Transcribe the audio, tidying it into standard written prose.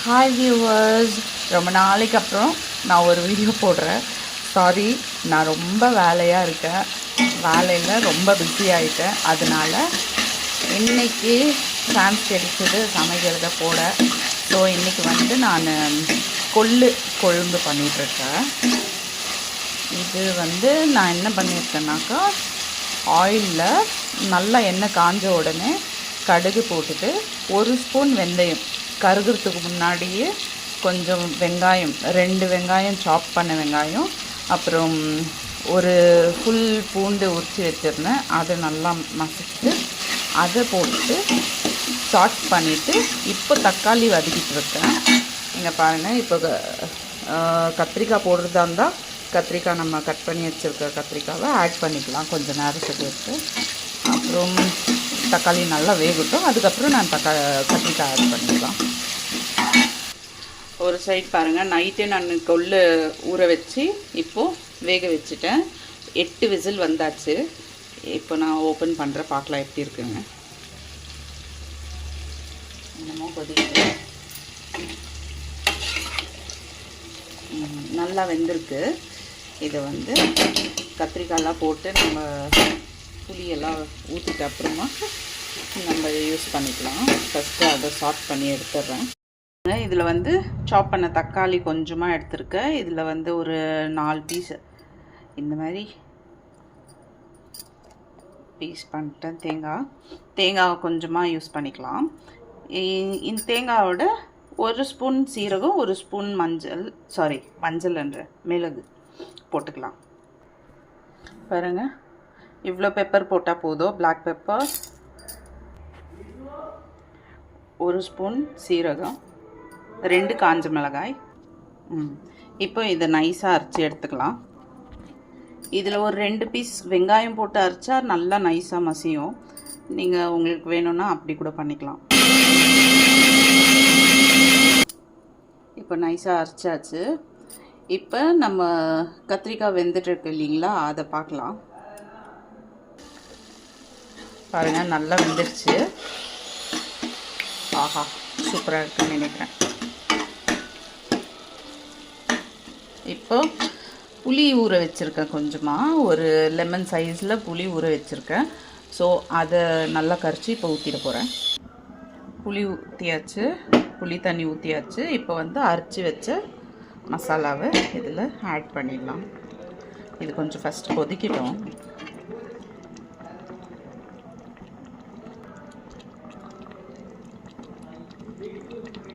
Hi viewers, ரொம்ப நாளைக்கு அப்புறம் நான் ஒரு வீடியோ போடுறேன். சாரி, நான் ரொம்ப வேலையாக இருக்கேன். வேலையில் ரொம்ப பிஸி ஆகிட்டேன். அதனால் இன்றைக்கி சான்ஸ் கிடைச்சது சமைக்கிறத போட. ஸோ இன்றைக்கி நான் கொழும்பு பண்ணிகிட்ருக்கேன். இது நான் என்ன பண்ணியிருக்கேன்னாக்கா, ஆயிலில் நல்லா எண்ணெய் காஞ்ச உடனே கடுகு போட்டுட்டு 1 ஸ்பூன் வெந்தயம், கருகிறதுக்கு முன்னாடியே கொஞ்சம் வெங்காயம், 2 வெங்காயம், சாப் பண்ண வெங்காயம், அப்புறம் ஒரு ஃபுல் பூண்டு உரித்து வச்சுருந்தேன், அதை நல்லா மசிச்சுட்டு அதை போட்டு சாட் பண்ணிவிட்டு இப்போ தக்காளி வதக்கிட்டு இருக்கேன். இங்கே பாருங்கள், இப்போ கத்திரிக்காய் போடுறதா இருந்தால் கத்திரிக்காய் நம்ம கட் பண்ணி வச்சுருக்க கத்திரிக்காவை ஆட் பண்ணிக்கலாம் கொஞ்சம் நேரத்துக்கு வச்சு. அப்புறம் தக்காளி நல்லா வேகட்டும், அதுக்கப்புறம் நான் கத்திரிக்காய் ஆட் பண்ணிக்கலாம். ஒரு சைட் பாருங்கள், நைட்டே நான் ஊற வச்சு இப்போது வேக வச்சுட்டேன். 8 விசில் வந்தாச்சு. இப்போ நான் ஓப்பன் பண்ணுறேன், பார்க்கலாம் எப்படி இருக்குங்க. என்னமோ கொதிக்குது, நல்லா வெந்திருக்கு. இதை கத்திரிக்காயெல்லாம் போட்டு நம்ம புளியெல்லாம் ஊற்றிட்டு அப்புறமா நம்ம யூஸ் பண்ணிக்கலாம். ஃபஸ்ட்டு அதை சாட் பண்ணி எடுத்துடுறேன். இதில் சாப் பண்ண தக்காளி கொஞ்சமாக எடுத்துருக்கேன். இதில் ஒரு 4 பீஸ் இந்த மாதிரி பீஸ் பண்ணிட்டேன். தேங்காய் கொஞ்சமாக யூஸ் பண்ணிக்கலாம். இந்த தேங்காயோட 1 ஸ்பூன் சீரகம், 1 ஸ்பூன் மஞ்சள் என்ற மிளகு போட்டுக்கலாம். பாருங்கள், இவ்வளோ பெப்பர் போட்டால் போதும். பிளாக் பெப்பர், 1 ஸ்பூன் சீரகம், 2 காஞ்ச மிளகாய். இப்போ இதை நைஸாக அரைச்சி எடுத்துக்கலாம். இதில் ஒரு 2 பீஸ் வெங்காயம் போட்டு அரைச்சா நல்லா நைஸாக மசியும். நீங்கள் உங்களுக்கு வேணும்னா அப்படி கூட பண்ணிக்கலாம். இப்போ நைஸாக அரைச்சாச்சு. இப்போ நம்ம கத்திரிக்காய் வெந்துட்டுருக்கு இல்லைங்களா, அதை பார்க்கலாம். பாருங்கள், நல்லா வெந்துடுச்சு. ஆஹா, சூப்பராக இருக்குன்னு நினைக்கிறேன். இப்போ புளி ஊற வச்சுருக்கேன், கொஞ்சமாக ஒரு லெமன் சைஸில் புளி ஊற வச்சுருக்கேன். ஸோ அதை நல்லா கரைச்சி இப்போ ஊற்றிட போகிறேன். புளி தண்ணி ஊற்றியாச்சு. இப்போ அரைச்சி வச்ச மசாலாவை இதில் ஆட் பண்ணிடலாம். இது கொஞ்சம் ஃபஸ்ட்டு கொதிக்கிட்டோம்.